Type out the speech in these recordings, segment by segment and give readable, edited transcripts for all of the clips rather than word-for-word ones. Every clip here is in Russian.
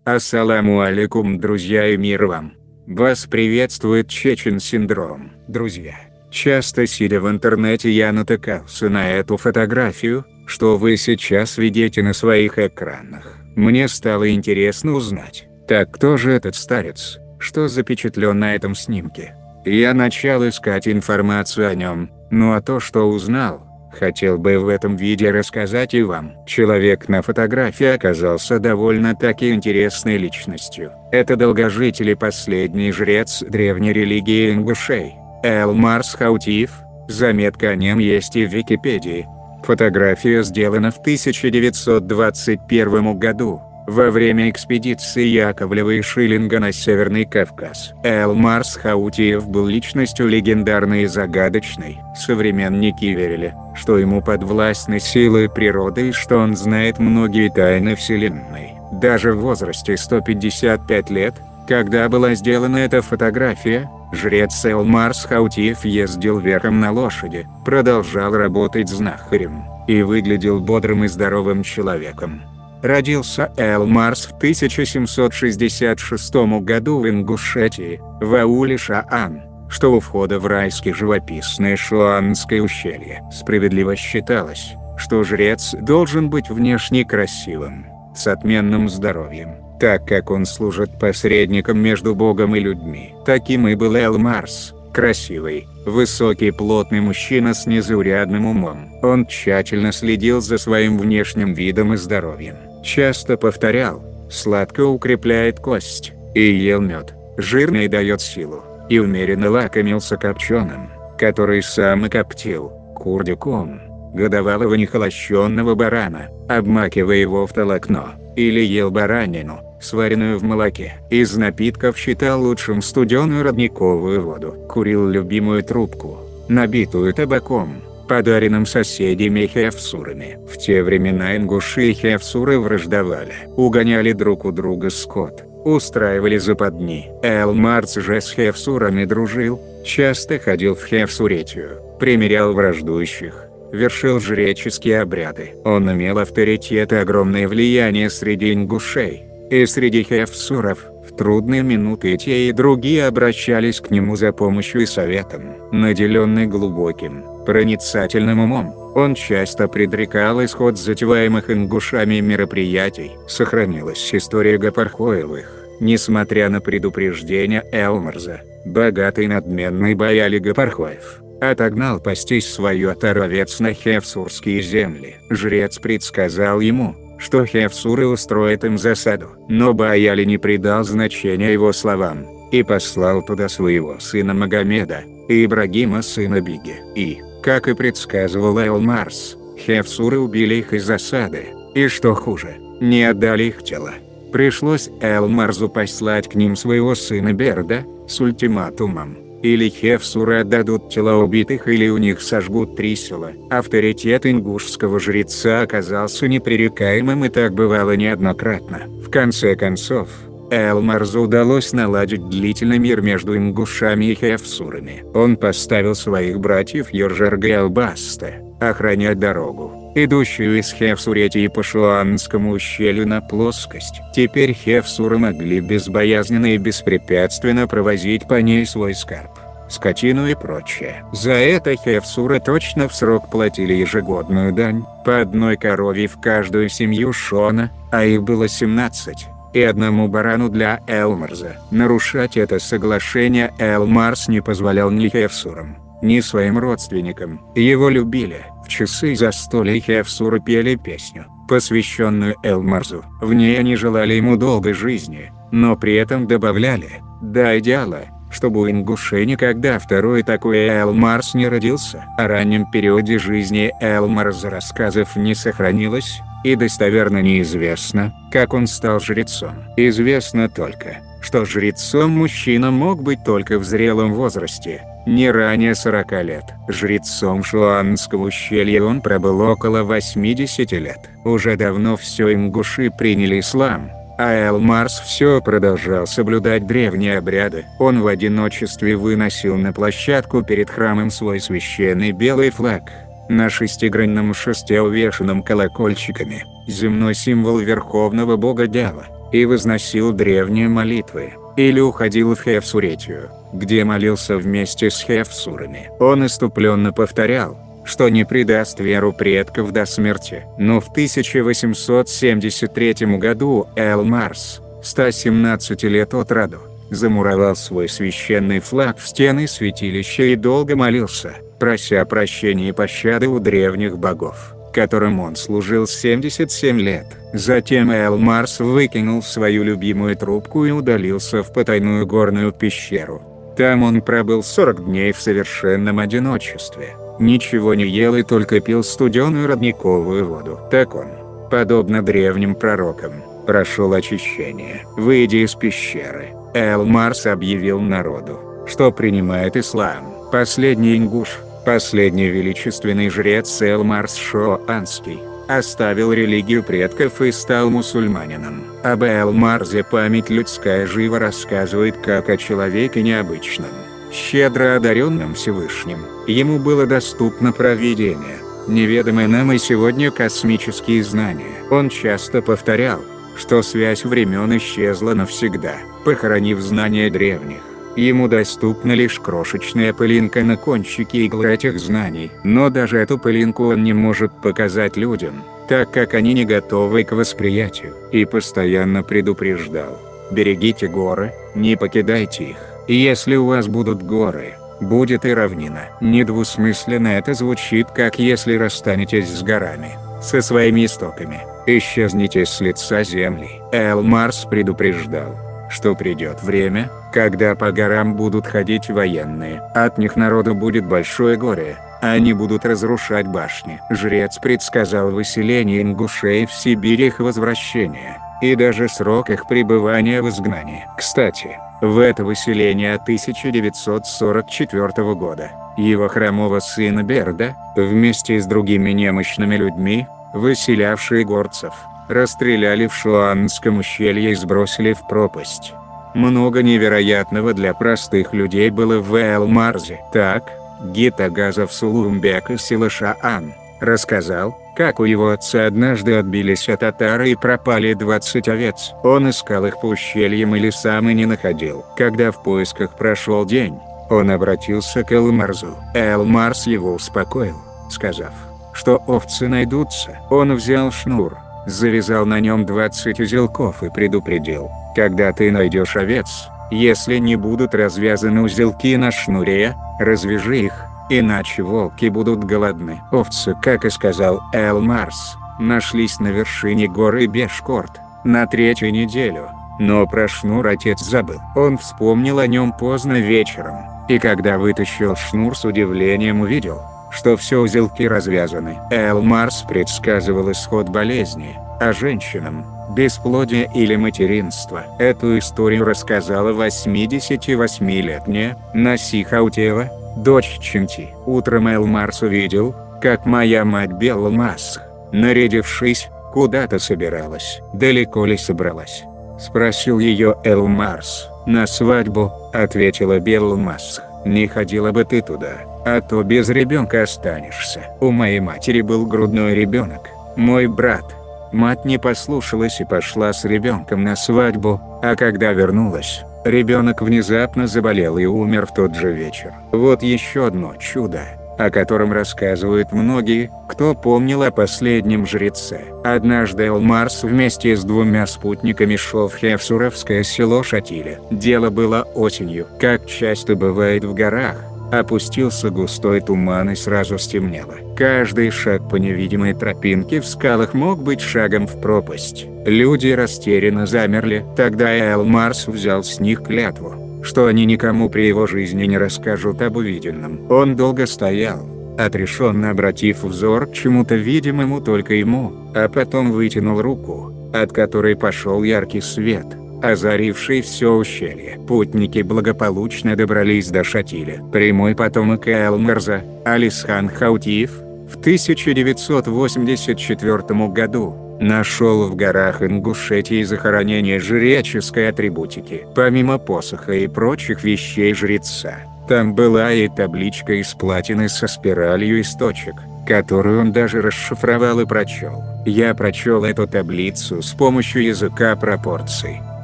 Ассаламу алейкум, друзья, и мир вам. Вас приветствует Чечен Синдром. Друзья, часто сидя в интернете, я натыкался на эту фотографию, что вы сейчас видите на своих экранах. Мне стало интересно узнать, так кто же этот старец, что запечатлен на этом снимке. Я начал искать информацию о нем, а то, что узнал, хотел бы в этом видео рассказать и вам. Человек на фотографии оказался довольно-таки интересной личностью. Это долгожитель и последний жрец древней религии ингушей, Элмарс Хаутиев. Заметка о нем есть и в Википедии. Фотография сделана в 1921 году, во время экспедиции Яковлева и Шиллинга на Северный Кавказ. Элмарс Хаутиев был личностью легендарной и загадочной. Современники верили, что ему подвластны силы природы и что он знает многие тайны Вселенной. Даже в возрасте 155 лет, когда была сделана эта фотография, жрец Элмарс Хаутиев ездил верхом на лошади, продолжал работать знахарем и выглядел бодрым и здоровым человеком. Родился Элмарс в 1766 году в Ингушетии, в ауле Шаан, что у входа в райское живописное Шуанское ущелье. Справедливо считалось, что жрец должен быть внешне красивым, с отменным здоровьем, так как он служит посредником между Богом и людьми. Таким и был Элмарс. Красивый, высокий, плотный мужчина с незаурядным умом. Он тщательно следил за своим внешним видом и здоровьем. Часто повторял: сладко укрепляет кость, и ел мед, жирный дает силу, и умеренно лакомился копченым, который сам и коптил, курдюком, годовалого нехолощенного барана, обмакивая его в толокно, или ел баранину, сваренную в молоке. Из напитков считал лучшим студеную родниковую воду. Курил любимую трубку, набитую табаком, подаренным соседями хефсурами. В те времена ингуши и хефсуры враждовали, угоняли друг у друга скот, устраивали западни. Элмарс же с хефсурами дружил, часто ходил в хефсуретию, примирял враждующих, вершил жреческие обряды. Он имел авторитет и огромное влияние среди ингушей и среди хефсуров. В трудные минуты и те, и другие обращались к нему за помощью и советом. Наделенный глубоким, проницательным умом, он часто предрекал исход затеваемых ингушами мероприятий. Сохранилась история Гапархоевых. Несмотря на предупреждения Элмарза, богатый надменный Баяли Гапархоев отогнал пастись свою отару овец на хефсурские земли. Жрец предсказал ему, что хефсуры устроят им засаду. Но Баяли не придал значения его словам, и послал туда своего сына Магомеда, и Ибрагима сына Биги. И, как и предсказывал Элмарс, хефсуры убили их из засады, и что хуже, не отдали их тела. Пришлось Элмарзу послать к ним своего сына Берда, с ультиматумом: или хефсуры отдадут тела убитых, или у них сожгут 3 села. Авторитет ингушского жреца оказался непререкаемым, и так бывало неоднократно. В конце концов, Элмарзу удалось наладить длительный мир между ингушами и хефсурами. Он поставил своих братьев Йоржарга и Албаста охранять дорогу, идущую из Хефсуретии по Шуанскому ущелью на плоскость. Теперь хефсуры могли безбоязненно и беспрепятственно провозить по ней свой скарб, скотину и прочее. За это хефсуры точно в срок платили ежегодную дань, по 1 корове в каждую семью Шона, а их было 17, и 1 барану для Элмарза. Нарушать это соглашение Элмарс не позволял ни хефсурам, ни своим родственникам. Его любили. В часы застолья хефсуры пели песню, посвященную Элмарзу. В ней они желали ему долгой жизни, но при этом добавляли: «Дай дело, чтобы у ингушей никогда второй такой Элмарс не родился». О раннем периоде жизни Элмарза рассказов не сохранилось, и достоверно неизвестно, как он стал жрецом. Известно только, что жрецом мужчина мог быть только в зрелом возрасте, не ранее 40 лет. Жрецом Шуанского ущелья он пробыл около 80 лет. Уже давно все ингуши приняли ислам, а Элмарс все продолжал соблюдать древние обряды. Он в одиночестве выносил на площадку перед храмом свой священный белый флаг, на шестигранном шесте, увешанном колокольчиками, земной символ верховного бога Дява, и возносил древние молитвы, или уходил в Хевсуретию, где молился вместе с хевсурами. Он иступленно повторял, что не предаст веру предков до смерти. Но в 1873 году Эл-Марс, 117 лет от роду, замуровал свой священный флаг в стены святилища и долго молился, прося прощения и пощады у древних богов, которым он служил 77 лет. Затем Эл-Марс выкинул свою любимую трубку и удалился в потайную горную пещеру. Там он пробыл 40 дней в совершенном одиночестве. Ничего не ел и только пил студеную родниковую воду. Так он, подобно древним пророкам, прошел очищение. Выйдя из пещеры, Эл-Марс объявил народу, что принимает ислам. Последний ингуш, последний величественный жрец Эл-Марс Шоанский, оставил религию предков и стал мусульманином. Об Эл-Марсе память людская живо рассказывает как о человеке необычном, щедро одаренном Всевышним. Ему было доступно провидение, неведомые нам и сегодня космические знания. Он часто повторял, что связь времен исчезла навсегда, похоронив знания древних. Ему доступна лишь крошечная пылинка на кончике иглы этих знаний. Но даже эту пылинку он не может показать людям, так как они не готовы к восприятию. И постоянно предупреждал: берегите горы, не покидайте их. Если у вас будут горы, будет и равнина. Недвусмысленно это звучит, как если расстанетесь с горами, со своими истоками, исчезните с лица земли. Эл-Марс предупреждал, что придет время, когда по горам будут ходить военные. От них народу будет большое горе, они будут разрушать башни. Жрец предсказал выселение ингушей в Сибирь, их возвращение, и даже срок их пребывания в изгнании. Кстати, в это выселение 1944 года, его хромого сына Берда, вместе с другими немощными людьми, выселявшие горцев, расстреляли в Шоанском ущелье и сбросили в пропасть. Много невероятного для простых людей было в Эл-Марсе. Так, Гитагазов Сулумбек из села Шаан рассказал, как у его отца однажды отбились от татар и пропали 20 овец. Он искал их по ущельям и лесам и не находил. Когда в поисках прошел день, он обратился к Эл-Марсу. Эл-Марс его успокоил, сказав, что овцы найдутся. Он взял шнур, завязал на нем 20 узелков и предупредил: когда ты найдешь овец, если не будут развязаны узелки на шнуре, развяжи их, иначе волки будут голодны. Овцы, как и сказал Эл-Марс, нашлись на вершине горы Бешкорт на 3-ю неделю, но про шнур отец забыл. Он вспомнил о нем поздно вечером, и когда вытащил шнур, с удивлением увидел, что все узелки развязаны. Эл-Марс предсказывал исход болезни, а женщинам – бесплодие или материнство. Эту историю рассказала 88-летняя Наси Хаутиева, дочь Чинти. Утром Эл-Марс увидел, как моя мать Белл-Масх, нарядившись, куда-то собиралась. «Далеко ли собралась?» – спросил ее Эл-Марс. «На свадьбу», – ответила Белл-Масх. «Не ходила бы ты туда, а то без ребенка останешься. У моей матери был грудной ребенок, мой брат». Мать не послушалась и пошла с ребенком на свадьбу, а когда вернулась, ребенок внезапно заболел и умер в тот же вечер. Вот еще одно чудо, о котором рассказывают многие, кто помнил о последнем жреце. Однажды Эл-Марс вместе с 2 спутниками шел в Хевсуровское село Шатиле. Дело было осенью. Как часто бывает в горах, опустился густой туман и сразу стемнело. Каждый шаг по невидимой тропинке в скалах мог быть шагом в пропасть. Люди растерянно замерли. Тогда Эл-Марс взял с них клятву, что они никому при его жизни не расскажут об увиденном. Он долго стоял, отрешенно обратив взор к чему-то видимому только ему, а потом вытянул руку, от которой пошел яркий свет, озаривший все ущелье. Путники благополучно добрались до Шатиля. Прямой потомок Эл-Марса, Алисхан Хаутиев, в 1984 году нашел в горах Ингушетии захоронение жреческой атрибутики. Помимо посоха и прочих вещей жреца, там была и табличка из платины со спиралью из точек, которую он даже расшифровал и прочел. «Я прочел эту таблицу с помощью языка пропорций», —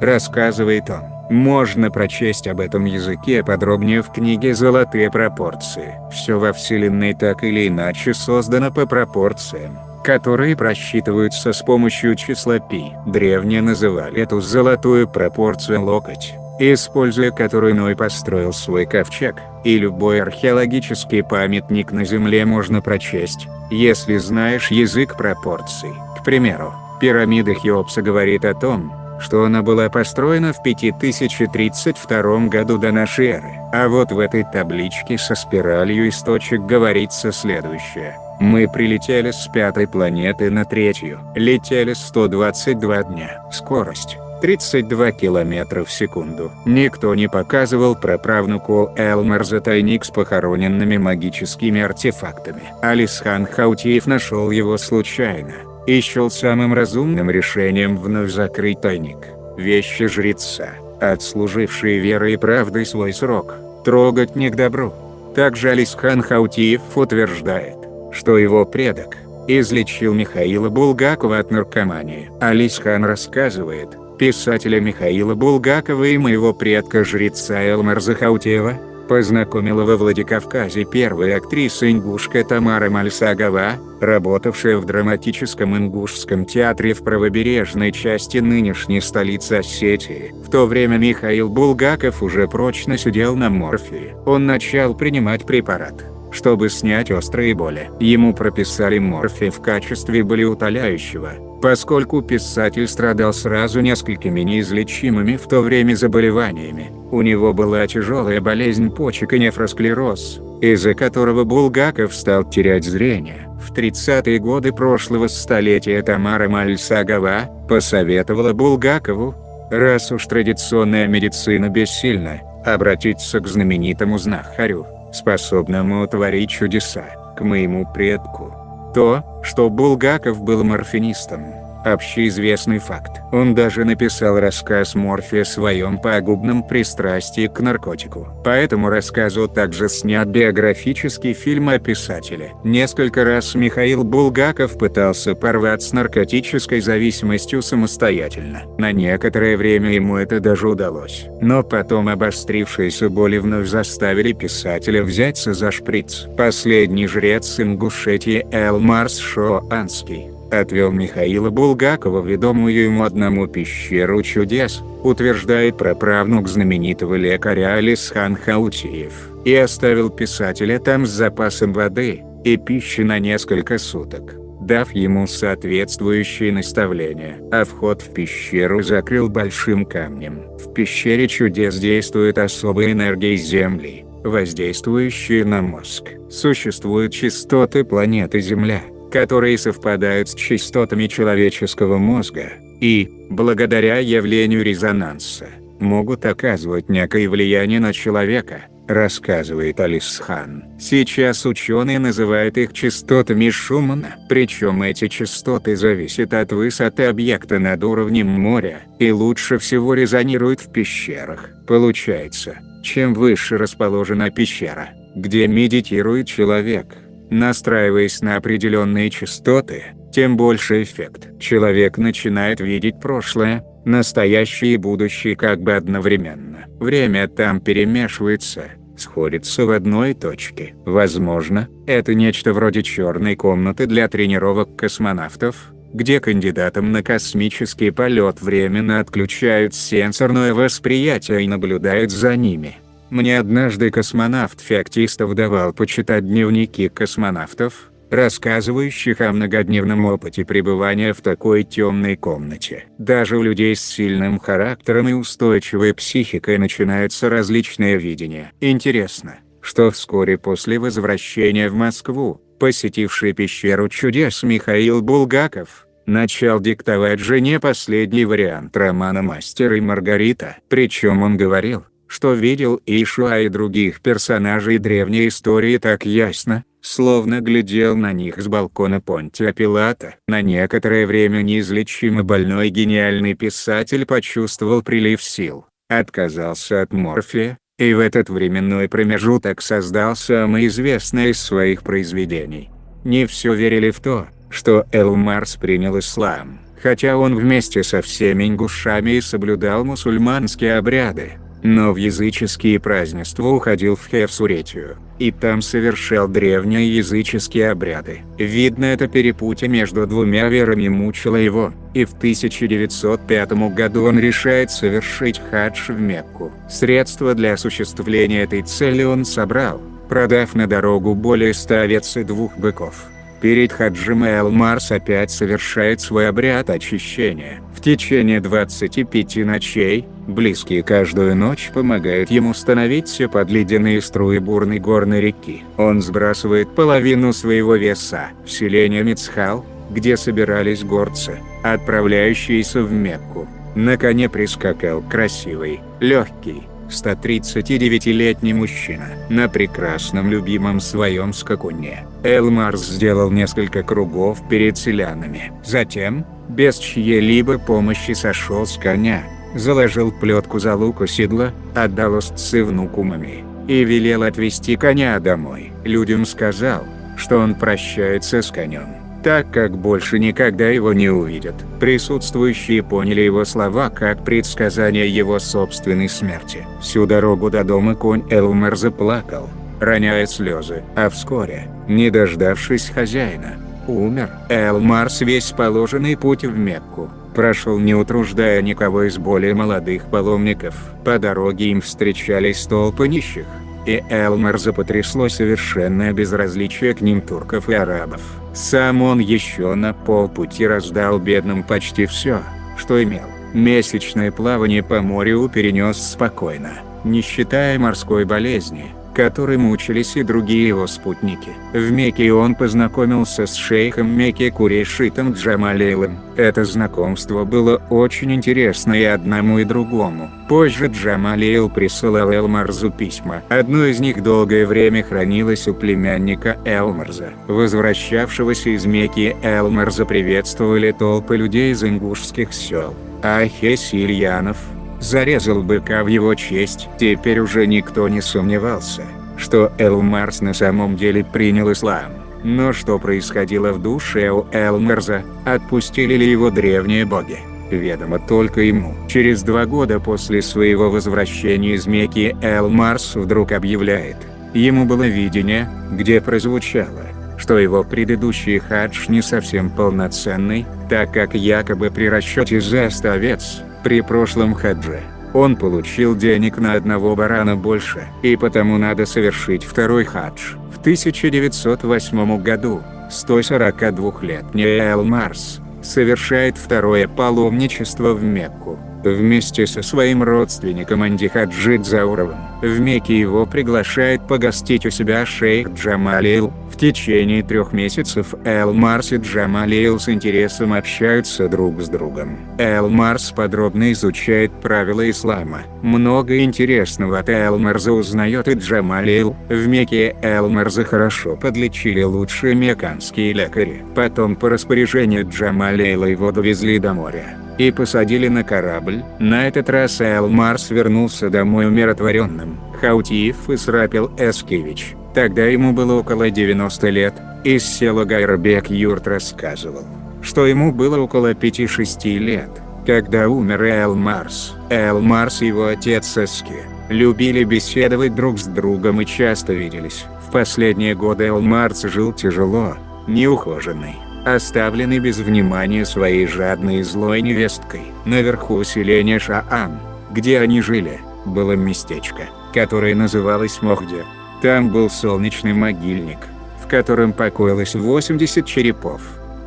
рассказывает он. Можно прочесть об этом языке подробнее в книге «Золотые пропорции». Все во Вселенной так или иначе создано по пропорциям, которые просчитываются с помощью числа π. Древние называли эту золотую пропорцию локоть, используя которую Ной построил свой ковчег, и любой археологический памятник на Земле можно прочесть, если знаешь язык пропорций. К примеру, пирамида Хеопса говорит о том, что она была построена в 5032 году до нашей эры. А вот в этой табличке со спиралью из точек говорится следующее. Мы прилетели с 5-й планеты на 3-ю. Летели 122 дня. Скорость 32 км в секунду. Никто не показывал праправнуку Элмарза тайник с похороненными магическими артефактами. Алисхан Хаутиев нашел его случайно и счел самым разумным решением вновь закрыть тайник. Вещи жреца, отслужившие верой и правдой свой срок, трогать не к добру. Также Алисхан Хаутиев утверждает, что его предок излечил Михаила Булгакова от наркомании. Алисхан рассказывает, писателя Михаила Булгакова и моего предка-жреца Элмарза Хаутиева познакомила во Владикавказе первая актриса ингушка Тамара Мальсагова, работавшая в драматическом ингушском театре в правобережной части нынешней столицы Осетии. В то время Михаил Булгаков уже прочно сидел на морфии. Он начал принимать препарат, чтобы снять острые боли. Ему прописали морфий в качестве болеутоляющего, поскольку писатель страдал сразу несколькими неизлечимыми в то время заболеваниями. У него была тяжелая болезнь почек и нефросклероз, из-за которого Булгаков стал терять зрение. В 30-е годы прошлого столетия Тамара Мальсагова посоветовала Булгакову, раз уж традиционная медицина бессильна, обратиться к знаменитому знахарю, способному творить чудеса, к моему предку. То, что Булгаков был морфинистом, общеизвестный факт. Он даже написал рассказ «Морфий» о своем пагубном пристрастии к наркотику. По этому рассказу также снят биографический фильм о писателе. Несколько раз Михаил Булгаков пытался порвать с наркотической зависимостью самостоятельно. На некоторое время ему это даже удалось. Но потом обострившиеся боли вновь заставили писателя взяться за шприц. Последний жрец Ингушетии Элмарс Шоанский отвел Михаила Булгакова в ведомую ему одному пещеру чудес, утверждает праправнук знаменитого лекаря Алисхан Хаутиев, и оставил писателя там с запасом воды и пищи на несколько суток, дав ему соответствующие наставления. А вход в пещеру закрыл большим камнем. В пещере чудес действует особая энергия Земли, воздействующая на мозг. Существуют частоты планеты Земля, которые совпадают с частотами человеческого мозга, и, благодаря явлению резонанса, могут оказывать некое влияние на человека, рассказывает Алисхан. Сейчас ученые называют их частотами Шумана, причем эти частоты зависят от высоты объекта над уровнем моря, и лучше всего резонируют в пещерах. Получается, чем выше расположена пещера, где медитирует человек, настраиваясь на определенные частоты, тем больше эффект. Человек начинает видеть прошлое, настоящее и будущее как бы одновременно. Время там перемешивается, сходится в одной точке. Возможно, это нечто вроде черной комнаты для тренировок космонавтов, где кандидатам на космический полет временно отключают сенсорное восприятие и наблюдают за ними. Мне однажды космонавт Феоктистов давал почитать дневники космонавтов, рассказывающих о многодневном опыте пребывания в такой темной комнате. Даже у людей с сильным характером и устойчивой психикой начинаются различные видения. Интересно, что вскоре после возвращения в Москву, посетивший пещеру чудес Михаил Булгаков начал диктовать жене последний вариант романа «Мастер и Маргарита». Причем он говорил, что видел Ишуа и других персонажей древней истории так ясно, словно глядел на них с балкона Понтия Пилата. На некоторое время неизлечимо больной гениальный писатель почувствовал прилив сил, отказался от морфия, и в этот временной промежуток создал самое известное из своих произведений Не все верили в то, что Элмарс принял ислам, хотя он вместе со всеми ингушами и соблюдал мусульманские обряды. Но в языческие празднества уходил в Хевсуретию, и там совершал древние языческие обряды. Видно, это перепутье между двумя верами мучило его, и в 1905 году он решает совершить хадж в Мекку. Средства для осуществления этой цели он собрал, продав на дорогу более 100 овец и 2 быков. Перед хаджем Элмарс опять совершает свой обряд очищения. В течение 25 ночей, близкие каждую ночь помогают ему становиться под ледяные струи бурной горной реки. Он сбрасывает половину своего веса в селение Мицхал, где собирались горцы, отправляющиеся в Мекку. На коне прискакал красивый, легкий, 139-летний мужчина на прекрасном любимом своем скакуне. Элмарс сделал несколько кругов перед селянами. Затем, без чьей-либо помощи сошел с коня, заложил плетку за луку седла, отдал устцы внуку маме и велел отвезти коня домой. Людям сказал, что он прощается с конем, так как больше никогда его не увидят. Присутствующие поняли его слова как предсказание его собственной смерти. Всю дорогу до дома конь Элмарса плакал, роняя слезы, а вскоре, не дождавшись хозяина, умер. Элмарс весь положенный путь в Мекку прошел, не утруждая никого из более молодых паломников. По дороге им встречались толпы нищих, и Элмарса потрясло совершенное безразличие к ним турков и арабов. Сам он еще на полпути раздал бедным почти все, что имел. Месячное плавание по морю перенес спокойно, не считая морской болезни, которой мучились и другие его спутники. В Мекке он познакомился с шейхом Мекки Курейшитом Джамалейлом. Это знакомство было очень интересно и одному и другому. Позже Джамалейл присылал Элмарсу письма. Одно из них долгое время хранилось у племянника Элмарса. Возвращавшегося из Мекки Элмарса приветствовали толпы людей из ингушских сел. Ахес Ильянов зарезал быка в его честь. Теперь уже никто не сомневался, что Элмарс на самом деле принял ислам. Но что происходило в душе у Элмарса, отпустили ли его древние боги, ведомо только ему. Через 2 года после своего возвращения из Мекки Элмарс вдруг объявляет: ему было видение, где прозвучало, что его предыдущий хадж не совсем полноценный, так как якобы при расчете за 100 овец при прошлом хадже он получил денег на одного барана больше, и потому надо совершить второй хадж. В 1908 году 142-летний Элмарс совершает второе паломничество в Мекку. Вместе со своим родственником Анди Хаджи Дзауровым. В Мекке его приглашает погостить у себя шейх Джамалейл. В течение 3 месяцев Элмарс и Джамалейл с интересом общаются друг с другом. Элмарс подробно изучает правила ислама. Много интересного от Элмарса узнает и Джамалейл. В Мекке Элмарса хорошо подлечили лучшие мекканские лекари. Потом по распоряжению Джамалейла его довезли до моря и посадили на корабль. На этот раз Элмарс вернулся домой умиротворенным. Хаутиев Исрапил Эскевич, тогда ему было около 90 лет, из села Гайрбек-Юрт рассказывал, что ему было около 5-6 лет, когда умер Элмарс. Элмарс и его отец Эски любили беседовать друг с другом и часто виделись. В последние годы Элмарс жил тяжело, неухоженный, оставленный без внимания своей жадной и злой невесткой. Наверху селения Шаан, где они жили, было местечко, которое называлось Мохде. Там был солнечный могильник, в котором покоилось 80 черепов.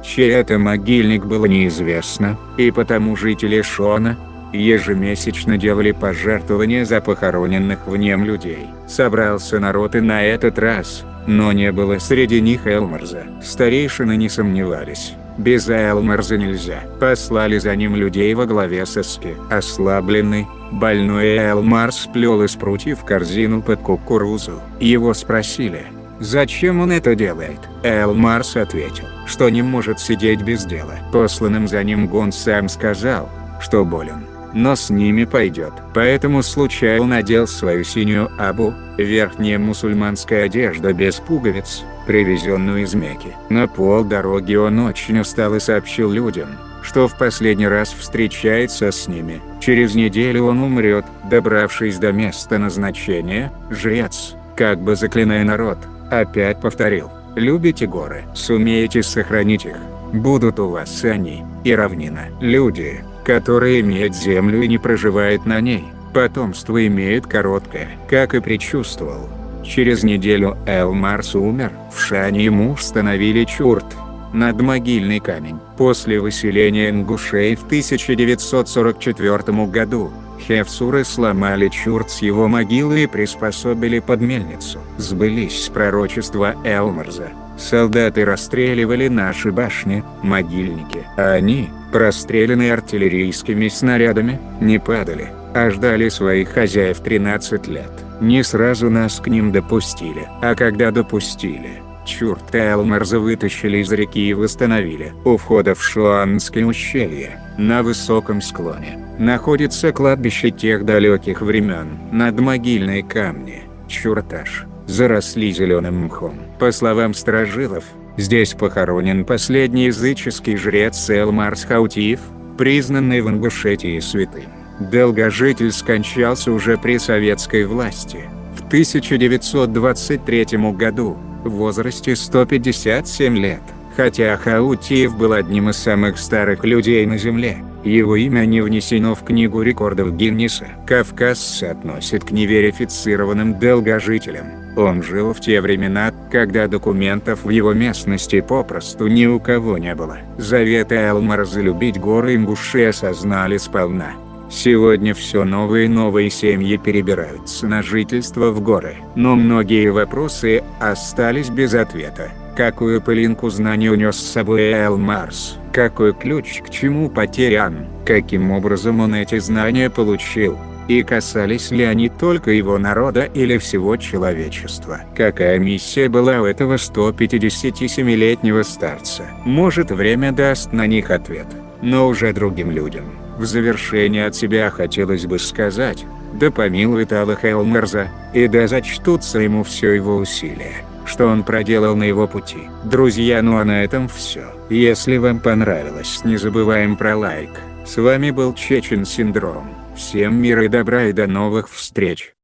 Чей это могильник было неизвестно, и потому жители Шона ежемесячно делали пожертвования за похороненных в нем людей. Собрался народ и на этот раз, но не было среди них Элмарса. Старейшины не сомневались, без Элмарса нельзя. Послали за ним людей во главе с Эски. Ослабленный, больной Элмарс плел из прутьев корзину под кукурузу. Его спросили, зачем он это делает. Элмарс ответил, что не может сидеть без дела. Посланным за ним гонцам сказал, что болен, но с ними пойдет. Поэтому случайно надел свою синюю абу, верхняя мусульманская одежда без пуговиц, привезенную из Мекки. На полдороги он очень устал и сообщил людям, что в последний раз встречается с ними. Через неделю он умрет. Добравшись до места назначения, жрец, как бы заклиная народ, опять повторил: «Любите горы, сумеете сохранить их, будут у вас они, и равнина. Люди, которые имеют землю и не проживают на ней, потомство имеют короткое». Как и предчувствовал, через неделю Эл-Марс умер. В Шане ему установили чурт, надмогильный камень. После выселения ингушей в 1944 году, хевсуры сломали чурт с его могилы и приспособили под мельницу. Сбылись пророчества Эл-Марса. Солдаты расстреливали наши башни, могильники. А они, простреленные артиллерийскими снарядами, не падали, а ждали своих хозяев 13 лет. Не сразу нас к ним допустили. А когда допустили, чурт Эл-Марса вытащили из реки и восстановили. У входа в Шуанское ущелье, на высоком склоне, находится кладбище тех далеких времен. Надмогильные камни, чурташ, заросли зеленым мхом. По словам старожилов, здесь похоронен последний языческий жрец Эл-Марс Хаутиев, признанный в Ингушетии святым. Долгожитель скончался уже при советской власти, в 1923 году, в возрасте 157 лет. Хотя Хаутиев был одним из самых старых людей на Земле, его имя не внесено в Книгу рекордов Гиннесса. Кавказцы относят к неверифицированным долгожителям. Он жил в те времена, когда документов в его местности попросту ни у кого не было. Заветы Эл-Марса любить горы ингуши осознали сполна. Сегодня все новые и новые семьи перебираются на жительство в горы. Но многие вопросы остались без ответа. Какую пылинку знаний унес с собой Эл-Марс? Какой ключ к чему потерян? Каким образом он эти знания получил? И касались ли они только его народа или всего человечества? Какая миссия была у этого 157-летнего старца? Может, время даст на них ответ, но уже другим людям. В завершение от себя хотелось бы сказать: да помилует Аллах Эл-Марса, и да зачтутся ему все его усилия, что он проделал на его пути. Друзья, ну а на этом все. Если вам понравилось, не забываем про лайк. С вами был Чечен Синдром. Всем мира и добра и до новых встреч.